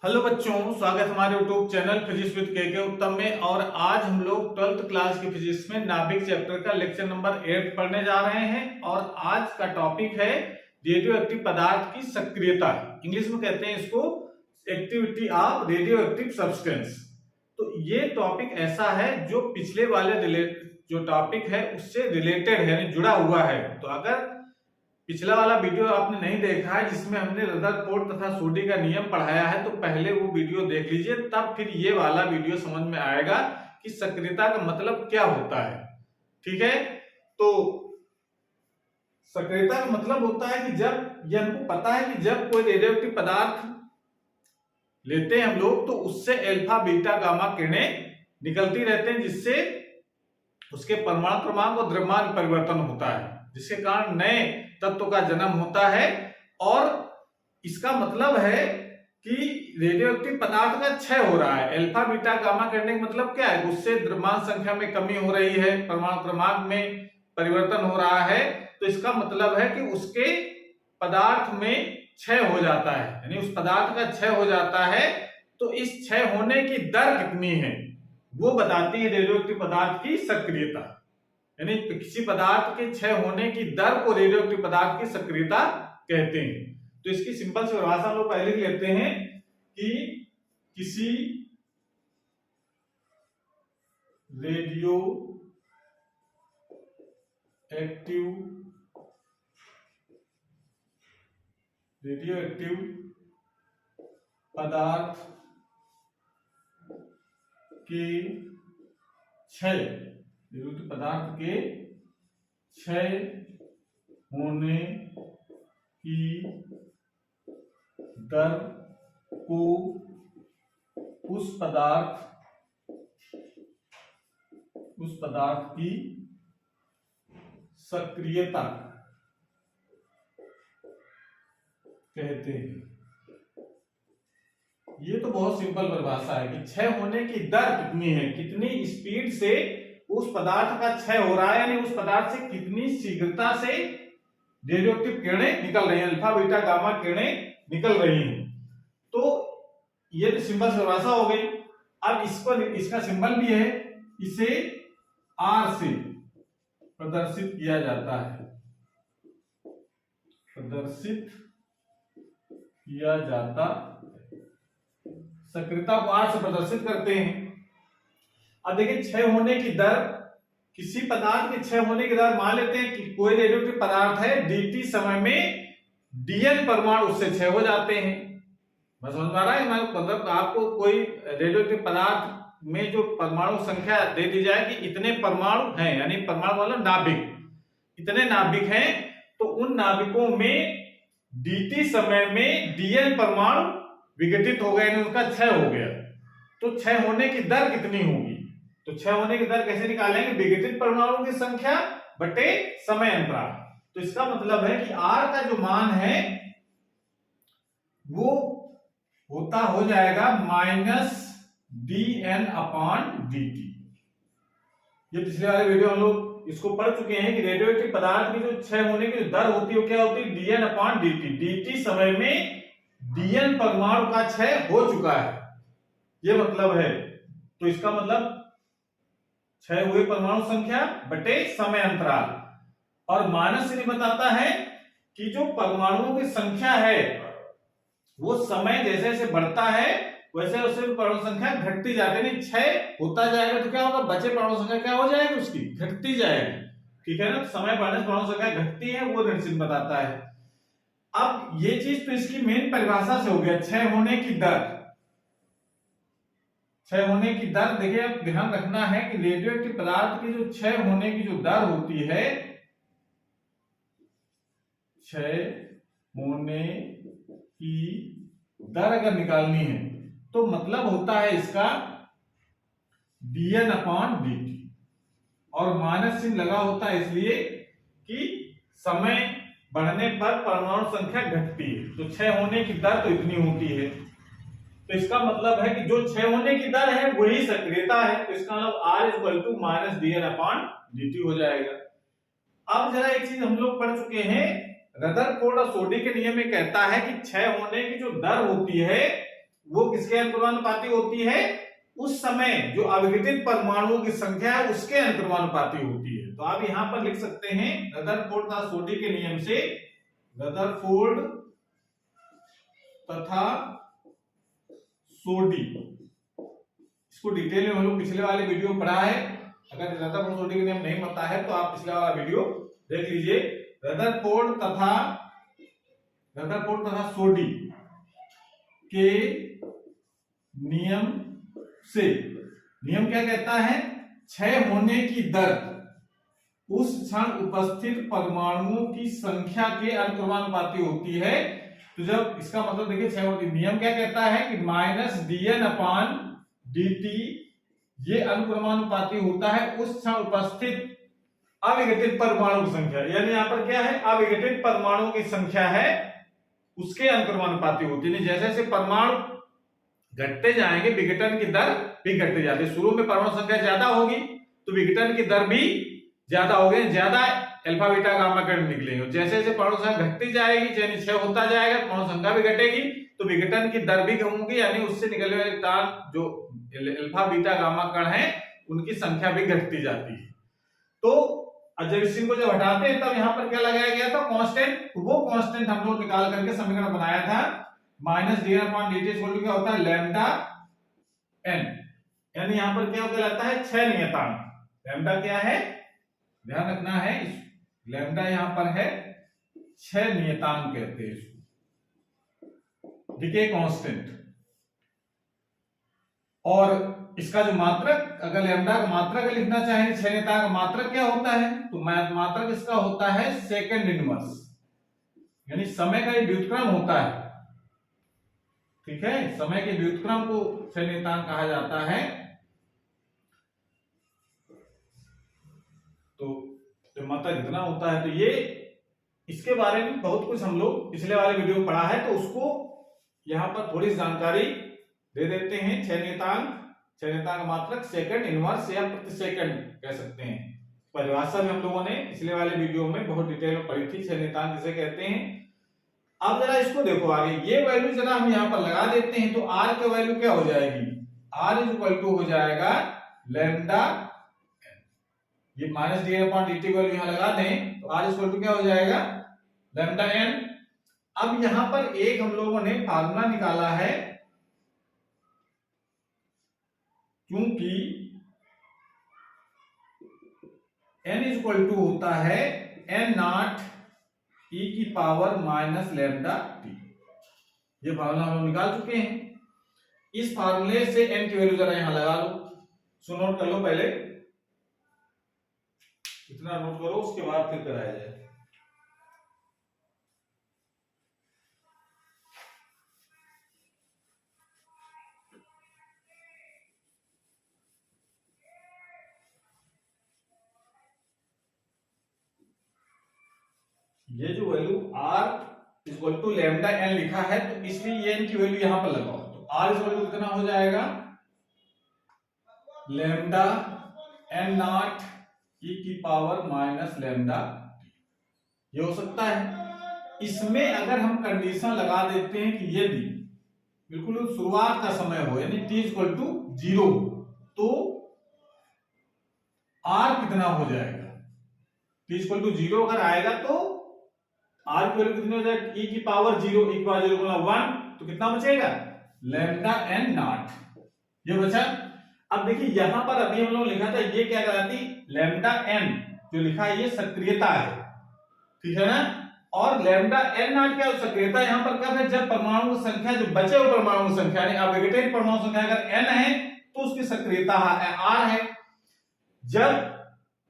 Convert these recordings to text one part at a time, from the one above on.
Hello बच्चों, स्वागत है हमारे यूट्यूब चैनल फिजिक्स विद के उत्तम में। और आज हम लोग 12th क्लास की फिजिक्स में नाभिक चैप्टर का लेक्चर नंबर 8 पढ़ने जा रहे हैं। और आज का टॉपिक है रेडियो एक्टिव पदार्थ की सक्रियता। इंग्लिश में कहते हैं इसको activity of radio active substance. तो ये टॉपिक ऐसा है जो पिछले वाले जो टॉपिक है उससे रिलेटेड है, जुड़ा हुआ है। तो अगर पिछला वाला वीडियो आपने नहीं देखा है जिसमें हमने रदरफोर्ड तथा सोडी का नियम पढ़ाया है, तो पहले वो वीडियो देख लीजिए, तब फिर ये वाला वीडियो समझ में आएगा कि सक्रियता का मतलब क्या होता है। ठीक है, तो सक्रियता का मतलब होता है कि जब ये हमको पता है कि जब कोई रेडियोएक्टिव पदार्थ लेते हैं हम लोग तो उससे अल्फा बीटा गामा किरणें निकलती रहते हैं, जिससे उसके परमाणु क्रमांक और द्रव्यमान परिवर्तन होता है, जिसके कारण नए तत्व का जन्म होता है। और इसका मतलब है कि रेडियोएक्टिव पदार्थ का क्षय हो रहा है। अल्फा बीटा गामा करने का मतलब क्या है? उससे द्रव्यमान संख्या में कमी हो रही है, परमाणु क्रमांक में परिवर्तन हो रहा है। तो इसका मतलब है कि उसके पदार्थ में क्षय हो जाता है, यानी उस पदार्थ का क्षय हो जाता है। तो इस क्षय होने की दर कितनी है वो बताती है रेडियोएक्टिव पदार्थ की सक्रियता। यानी किसी पदार्थ के क्षय होने की दर को रेडियोएक्टिव पदार्थ की सक्रियता कहते हैं। तो इसकी सिंपल सी परिभाषा हम लोग पहले ही लेते हैं कि किसी रेडियो एक्टिव पदार्थ के क्षय पदार्थ के क्षय होने की दर को उस पदार्थ की सक्रियता कहते हैं। ये तो बहुत सिंपल परिभाषा है कि क्षय होने की दर कितनी है, कितनी स्पीड से उस पदार्थ का क्षय हो रहा है, यानी उस पदार्थ से कितनी शीघ्रता से रेडियोएक्टिव किरणें निकल रही हैं, अल्फा बीटा गामा किरणें निकल रही हैं। तो ये तो सिंपल परिभाषा हो गई। अब इसका सिंबल भी है, इसे आर से प्रदर्शित किया जाता है, सक्रियता को आर से प्रदर्शित करते हैं। अब देखिए क्षय होने की दर, किसी पदार्थ के क्षय होने की दर मान लेते हैं कि कोई रेडियोएक्टिव पदार्थ है, dt समय में dn परमाणु उससे क्षय हो जाते हैं। मैं समझ पा रहा है? मतलब आपको कोई रेडियोएक्टिव पदार्थ में जो परमाणु संख्या दे दी जाए कि इतने परमाणु हैं, यानी परमाणु मतलब नाभिक, इतने नाभिक हैं, तो उन नाभिकों में dt समय में dn परमाणु विघटित हो गए, यानी उनका क्षय हो गया। तो क्षय होने की दर कितनी होगी? तो क्षय होने की दर कैसे निकालेंगे? विघटित परमाणुओं की संख्या बटे समय अंतराल। तो इसका मतलब है कि r का जो मान है वो हो जाएगा -dn/dt। ये पिछले वाले वीडियो हम लोग इसको पढ़ चुके हैं कि रेडियोएक्टिव पदार्थ की जो क्षय होने की जो दर होती है वो क्या होती है? dn/dt। dt समय में dn परमाणु का क्षय हो चुका है, ये मतलब है। तो इसका मतलब क्षय हुए परमाणु संख्या बटे समय अंतराल। और मानस से बताता है कि जो परमाणुओं की संख्या है वो समय जैसे जैसे बढ़ता है वैसे वैसे परमाणु संख्या घटती जाती है, क्षय होता जाएगा। तो क्या होगा? बचे परमाणु संख्या क्या हो जाएगी? उसकी घटती जाएगी। ठीक है ना? समय बढ़ने से परमाणु संख्या घटती है, वो ऋण चिन्ह बताता है। अब ये चीज तो इसकी मेन परिभाषा से हो गया, क्षय होने की दर। क्षय होने की दर देखिए, अब ध्यान रखना है कि रेडियोएक्टिव पदार्थ की जो क्षय होने की जो दर होती है, क्षय होने की दर अगर निकालनी है तो मतलब होता है इसका dn/dt। और माइनस चिन्ह लगा होता है इसलिए कि समय बढ़ने पर परमाणु संख्या घटती है, तो क्षय होने की दर तो इतनी होती है। तो इसका मतलब है कि जो क्षय होने की दर है वही सक्रियता है। तो इसका मतलब R = -dn/dt हो जाएगा। अब जरा एक चीज हम लोग पढ़ चुके हैं, रदरफोर्ड और सोडी के नियम में कहता है कि क्षय होने की जो दर होती है वो किसके अनुक्रमानुपाती होती है? उस समय जो अविघटित परमाणुओं की संख्या है उसके अनुक्रमानुपाती होती है। तो आप यहां पर लिख सकते हैं रदरफोर्ड तथा सोडी के नियम से, रदरफोर्ड तथा सोडी, इसको डिटेल में हम लोग पिछले वाले वीडियो में पढ़ा है। अगर रदरफोर्ड सोडी के नियम नहीं पता है तो आप पिछले वाला वीडियो देख लीजिए। रदरफोर्ड तथा सोडी के नियम से, नियम क्या कहता है? क्षय होने की दर उस क्षण उपस्थित परमाणुओं की संख्या के अनुक्रमानुपाती होती है। तो जब इसका मतलब देखिए क्षय होती, नियम क्या कहता है कि -dN/dt ये अनुक्रमानुपाती होता है उस क्षण उपस्थित अविघटित परमाणु की संख्या, यानी यहाँ पर क्या है? अविघटित परमाणुओं की संख्या है उसके अनुक्रमानुपाती होती है। जैसे जैसे परमाणु घटते जाएंगे विघटन की दर भी घटती जाती है। शुरू में परमाणु संख्या ज्यादा होगी तो विघटन की दर भी ज्यादा होगी, ज्यादा अल्फा बीटा गामा किरण निकलेंगे। जैसे जैसे परमाणु संख्या घटती जाएगी, यानी क्षय होता जाएगा, परमाणु संख्या भी घटेगी तो विघटन की दर भी कम होगी, यानी उससे निकलने वाले इलेक्ट्रॉन जो अल्फा बीटा गामा कण है उनकी संख्या भी घटती जाती है। तो जब इनको जब हटाते हैं तब यहाँ पर क्या लगाया गया था? कांस्टेंट। वो कांस्टेंट हम लोग निकाल करके समीकरण बनाया था -dN/dt क्या होता है? लैम्डा n, यानी यहाँ पर क्या कहलाता है? क्षय नियतांक। लैम्डा क्या है? ध्यान रखना है, लैम्डा यहाँ पर है क्षय नियतांक कहते हैं इसको, डिके कांस्टेंट। और इसका जो मात्रक, अगर लैम्डा का मात्रक लिखना चाहें, क्षय नियतांक का मात्रक क्या होता है? तो मात्रक इसका होता है सेकंड इनवर्स, यानी समय का व्युत्क्रम होता है। ठीक है, समय के व्युत्क्रम को क्षय नियतांक कहा जाता है। तो मात्रा जितना होता है, तो ये इसके बारे में बहुत कुछ हम लोग पिछले वाले वीडियो में पढ़ा है, तो उसको यहाँ पर थोड़ी जानकारी दे देते हैं। क्षय नियतांक मात्रक सेकंड इनवर्स या प्रति सेकंड कह सकते हैं। परिभाषा में हम लोगों ने पिछले वाले वीडियो में बहुत डिटेल में पढ़ी थी, क्षय नियतांक जिसे कहते हैं। अब जरा इसको देखो आगे, ये वैल्यू जरा हम यहाँ पर लगा देते हैं तो R की वैल्यू क्या हो जाएगी? R हो जाएगा लैम्डा, ये -dN/dt वैल्यू यहाँ लगा दें तो R क्या हो जाएगा? Lambda n। अब यहाँ पर एक हम लोगों ने फार्मूला निकाला है, क्योंकि n होता है n0 e⁻ λt। ये फार्मूला हम निकाल चुके हैं। इस फार्मूले से n की वैल्यू जरा यहां लगा लो, सो नोट कर लो, पहले इतना नोट करो, उसके बाद फिर कराया जाए। ये जो वैल्यू R = लैम्डा n लिखा है, तो इसलिए ये n की वैल्यू यहां पर लगाओ। तो R कितना हो जाएगा? Lambda n0 e⁻ λt। ये हो सकता है। इसमें अगर हम कंडीशन लगा देते हैं कि यदि बिल्कुल शुरुआत का समय हो, यानी t = 0, तो R कितना हो जाएगा? t = 0 अगर आएगा तो R की वैल्यू कितनी हो जाएगी? e⁻0 1, तो कितना बचेगा? Lambda n0। ये बचा। अब देखिए यहां पर अभी हम लोग लिखा था, ये क्या कहलाती? लैम्डा n जो लिखा है ये सक्रियता है, ठीक है ना? और लैम्डा n0 क्या सक्रियता? यहां पर कब है? जब परमाणु की संख्या, जो बचे हुए परमाणु की संख्या यानी अविघटित परमाणु संख्या अगर n है तो उसकी सक्रियता R है। जब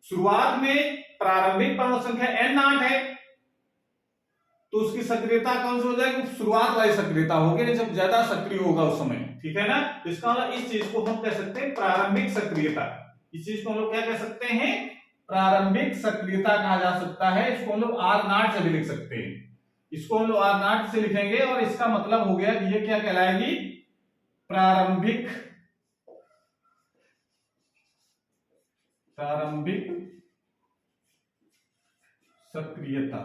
शुरुआत में प्रारंभिक परमाणु संख्या n0 है तो उसकी सक्रियता कौन सी हो जाएगी? शुरुआत वाली सक्रियता होगी, नहीं जब ज्यादा सक्रिय होगा उस समय, ठीक है ना? तो इसका मतलब इस चीज को हम कह सकते हैं प्रारंभिक सक्रियता। इस चीज को हम लोग क्या कह सकते हैं? प्रारंभिक सक्रियता कहा जा सकता है। इसको हम लोग R0 से भी लिख सकते हैं। इसको हम लोग R0 से लिखेंगे और इसका मतलब हो गया कि ये क्या कहलाएगी? प्रारंभिक सक्रियता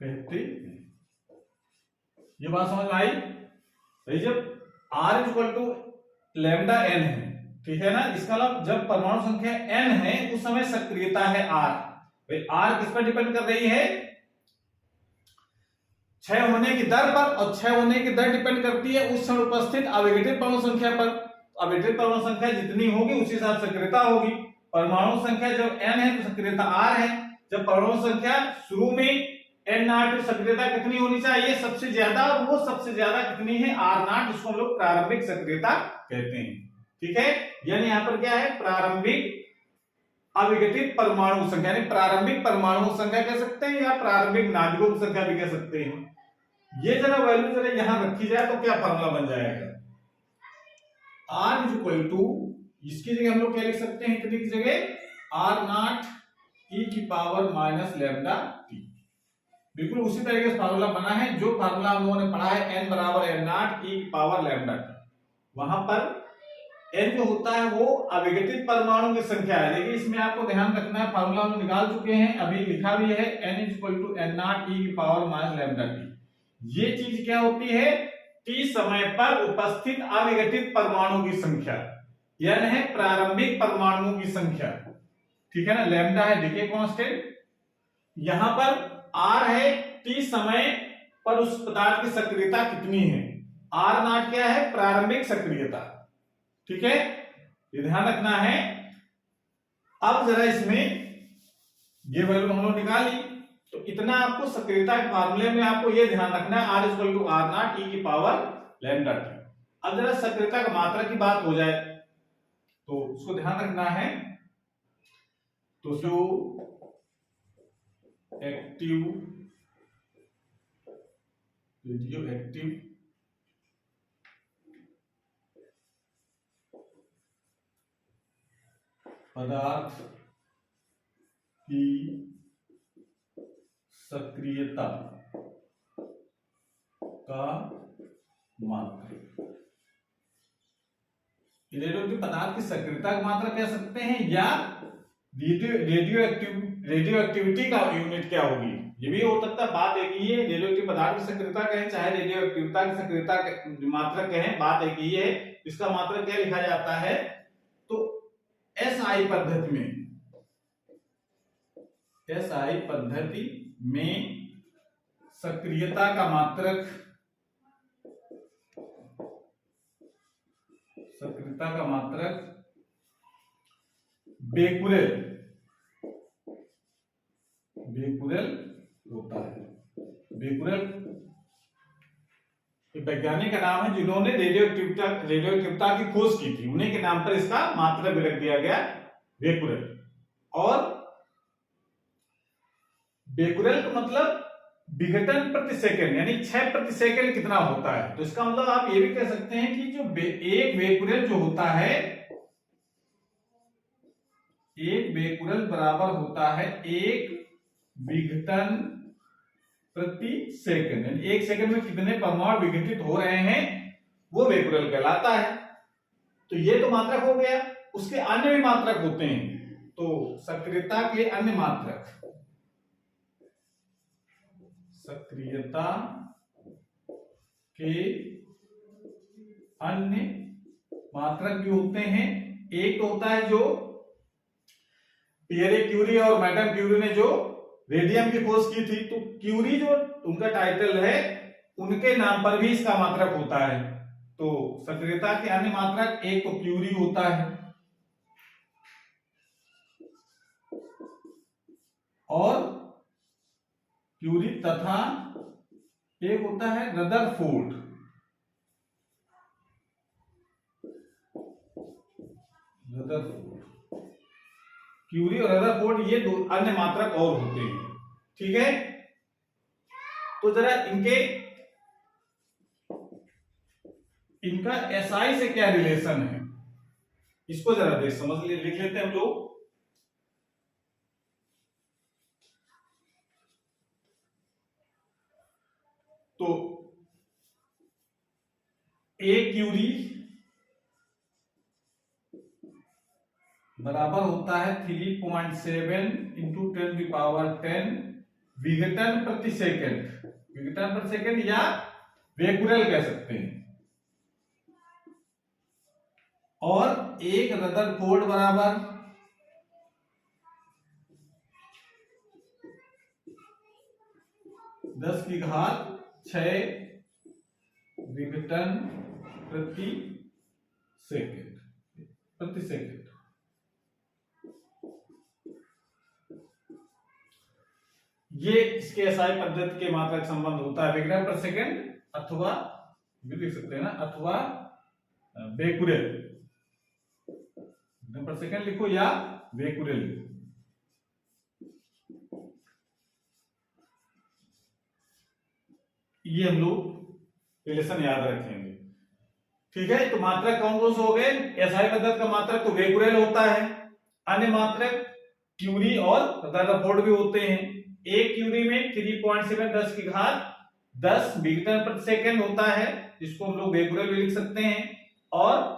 कहते हैं। ये बात समझ में आई? भाई जब r equal to lambda n है, ठीक है ना, इसका मतलब जब परमाणु संख्या n है उस समय सक्रियता है r। भाई r किस पर डिपेंड कर रही है? क्षय होने की दर पर, और क्षय होने की दर डिपेंड करती है उस समय उपस्थित अविघटित परमाणु संख्या पर। अविघटित परमाणु संख्या जितनी होगी उसी हिसाब से सक्रियता होगी। परमाणु संख्या जब n है तो सक्रियता r है। जब परमाणु संख्या शुरू में n0 तो सक्रियता कितनी होनी चाहिए? सबसे ज्यादा, और वो सबसे ज्यादा कितनी है? r0, जिसको हम लोग प्रारंभिक सक्रियता कहते हैं। ठीक है, यानी यहाँ पर क्या है? प्रारंभिक अविघटित परमाणु संख्या, यानी प्रारंभिक परमाणु संख्या कह सकते हैं या प्रारंभिक नाभिकों की संख्या भी कह सकते हैं। ये जरा वैल्यू जरा यहां रखी जाए तो क्या फॉर्मूला बन जाएगा? r इज इक्वल टू, इसकी जगह हम लोग क्या लिख सकते हैं? इतनी की जगह r0 e की पावर माइनस लैम्डा t। बिल्कुल उसी तरीके से फार्मूला बना है जो फार्मूला हम लोगों ने पढ़ा है, n बराबर n0 e की पावर लैम्डा t। वहां पर n जो होता है वो अविघटित परमाणु की संख्या है। देखिए इसमें आपको ध्यान रखना है, फार्मूला हम निकाल चुके हैं, अभी लिखा भी है, n is equal to n0 e की पावर माइनस लैम्डा t। ये चीज क्या होती है? t समय पर उपस्थित अविघटित परमाणु की संख्या। n है प्रारंभिक परमाणुओं की संख्या, ठीक है ना, लैम्डा है डीके कांस्टेंट, यहां पर r है t समय पर उस पदार्थ की सक्रियता कितनी है। r0 क्या है? प्रारंभिक सक्रियता, ठीक है, ये ध्यान रखना है। अब जरा इसमें ये वैल्यू हम लोग निकाली, तो इतना आपको सक्रियता के फार्मूले में आपको ये ध्यान रखना है, r equal to r0 e की पावर लैम्डा t। अब जरा सक्रियता का मात्रा की बात हो जाए तो उसको ध्यान रखना है। तो जो एक्टिव, रेडियो एक्टिव पदार्थ की सक्रियता का मात्रा, रेडियोएक्टिव पदार्थ की सक्रियता का मात्रा कह सकते हैं, या रेडियो एक्टिविटी का यूनिट क्या होगी, ये भी हो सकता है। बात एक ही है, रेडियोएक्टिव पदार्थ की सक्रियता कहें चाहे रेडियो एक्टिविटी की सक्रियता मात्रा कहें, बात एक ही है। इसका मात्रा क्या लिखा जाता है? तो एसआई पद्धति में सक्रियता का मात्रक, बेकुरेल होता है। बेकुरेल वैज्ञानिक का नाम है जिन्होंने रेडियोएक्टिविटी की खोज की थी, उन्हीं के नाम पर इसका मात्रक भी रख दिया गया बेकुरेल। और बेकुरेल का मतलब विघटन प्रति सेकंड, यानी क्षय प्रति सेकंड कितना होता है। तो इसका मतलब आप ये भी कह सकते हैं कि जो एक बेकुरेल जो होता है, एक बेकुरेल बराबर होता है एक विघटन प्रति सेकंड, यानी एक सेकंड में कितने परमाणु विघटित हो रहे हैं वो बेकुरेल कहलाता है। तो ये तो मात्रक हो गया, उसके अन्य भी मात्रक होते हैं। तो सक्रियता के अन्य मात्रक, सक्रियता के अन्य मात्रक भी होते हैं। एक तो होता है जो पियरे क्यूरी और मैडम क्यूरी ने जो रेडियम की खोज की थी, तो क्यूरी जो उनका टाइटल है उनके नाम पर भी इसका मात्रक होता है। तो सक्रियता के अन्य मात्रक, एक तो क्यूरी होता है और क्यूरी, तथा एक होता है रदरफोर्ड। क्यूरी और रदरफोर्ड ये दो अन्य मात्रक और होते हैं, ठीक है। तो जरा इनका एसआई से क्या रिलेशन है, इसको जरा लिख लेते हैं हम लोग। तो एक क्यूरी बराबर होता है 3.7 इंटू 10⁻10 विघटन प्रति सेकंड, या बेकुरेल कह सकते हैं। और एक रदरफोर्ड बराबर 10⁶ विघटन प्रति सेकंड। ये इसके एसआई पद्धति के मात्रक संबंध होता है, विघटन प्रति सेकंड अथवा भी लिख सकते हैं ना, अथवा बेकुरेल। विघटन प्रति सेकंड लिखो या बेकुरेल लिखो। ये हम लोग रिलेशन याद रखेंगे, ठीक है। तो मात्रक कौन कौन से हो गए? एसआई पद्धति का मात्रक तो बेकुरेल होता है, अन्य मात्रक क्यूरी और रदरफोर्ड भी होते हैं। एक क्यूरी में 3.7 10⁻10 विघटन प्रति सेकंड होता है, जिसको हम लोग बेकुरेल भी लिख सकते हैं, और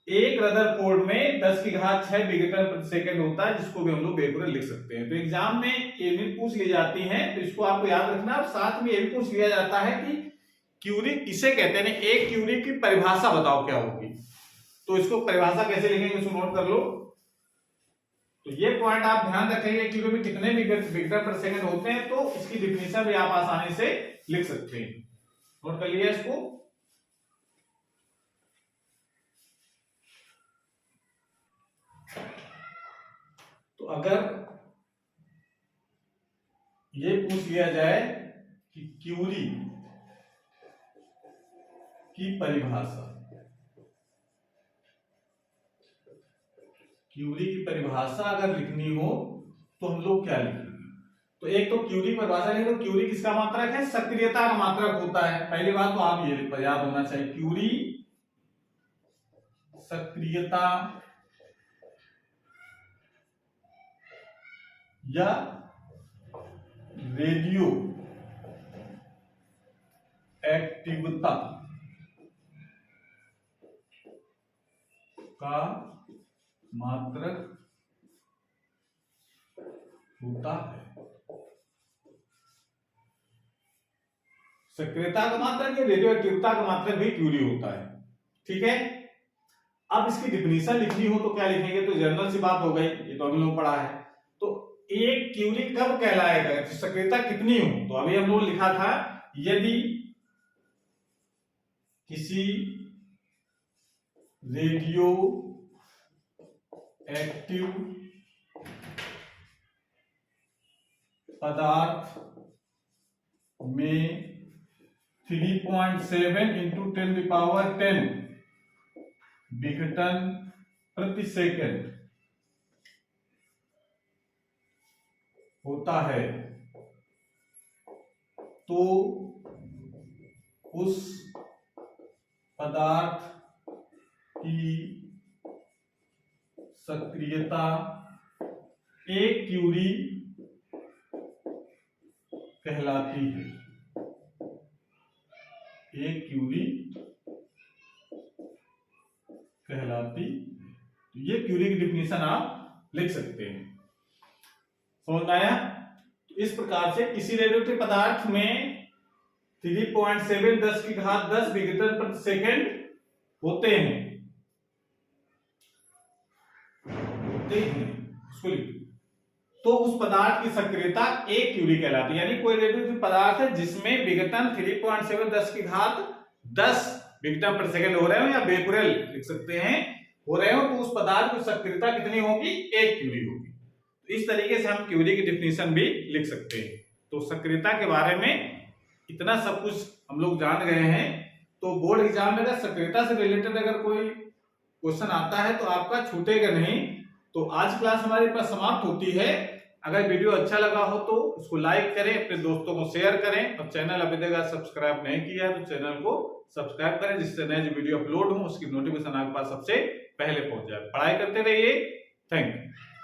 एक रदरफोर्ड में 10⁶ विघटन प्रति सेकंड होता है, जिसको भी हम लोग बेकुरेल लिख सकते हैं। तो एग्जाम में ये भी पूछ ली जाती हैं, तो इसको आपको याद रखना। और साथ में ये भी पूछ लिया जाता है कि क्यूरी किसे कहते हैं, एक क्यूरी की परिभाषा बताओ क्या होगी। तो इसको परिभाषा कैसे लिखेंगे इसको नोट कर लो। तो ये पॉइंट आप ध्यान रखेंगे, क्यूरी में कितने विघटन प्रति सेकंड होते हैं, तो इसकी डिफिनेशन भी आप आसानी से लिख सकते हैं। नोट कर लिया इसको। तो अगर ये पूछ लिया जाए कि क्यूरी की परिभाषा, क्यूरी की परिभाषा अगर लिखनी हो तो हम लोग क्या लिखेंगे? तो एक तो क्यूरी परिभाषा लिखे तो क्यूरी किसका मात्रक है? सक्रियता का मात्रक होता है। पहली बात तो आप ये याद होना चाहिए, क्यूरी सक्रियता या रेडियो एक्टिवता का मात्रक होता है। सक्रियता का मात्रक या रेडियो एक्टिवता का मात्रक भी क्यूरी होता है, ठीक है। अब इसकी डिफिनेशन लिखनी हो तो क्या लिखेंगे? तो जनरल सी बात हो गई, ये तो हम लोग पढ़ा है। तो एक क्यूरी कब कहलाएगा? सक्रियता कितनी हो? तो अभी हम लोग लिखा था, यदि किसी रेडियो एक्टिव पदार्थ में 3.7 × 10⁻10 विघटन प्रति सेकंड होता है, तो उस पदार्थ की सक्रियता एक क्यूरी कहलाती है। एक क्यूरी कहलाती, तो ये क्यूरी की डिफिनेशन आप लिख सकते हैं। समझ आया? तो इस प्रकार से किसी रेडियोएक्टिव पदार्थ में 3.7 10⁻10 विघटन प्रति सेकंड होते हैं, तो उस पदार्थ की सक्रियता एक क्यूरी कहलाती है। यानी कोई रेडियोएक्टिव पदार्थ है जिसमें विघटन 3.7 10⁻10 विघटन प्रति सेकंड हो रहे हो, या बेकुरेल लिख सकते हैं, हो रहे हो, तो उस पदार्थ की सक्रियता कितनी होगी? एक क्यूरी होगी। तो इस तरीके से हम क्यूरी की डिफिनेशन भी लिख सकते हैं। तो सक्रियता के बारे में इतना सब कुछ हम लोग जान गए हैं। तो बोर्ड एग्जाम में अगर सक्रियता से रिलेटेड अगर कोई क्वेश्चन आता है तो आपका छूटेगा नहीं। तो आज क्लास हमारे पास समाप्त होती है। अगर वीडियो अच्छा लगा हो तो उसको लाइक करें, अपने दोस्तों को शेयर करें, और चैनल अभी तक सब्सक्राइब नहीं किया तो चैनल को सब्सक्राइब करें, जिससे नए जो वीडियो अपलोड हो उसकी नोटिफिकेशन आपके पास सबसे पहले पहुंच जाए। पढ़ाई करते रहिए। Thank you.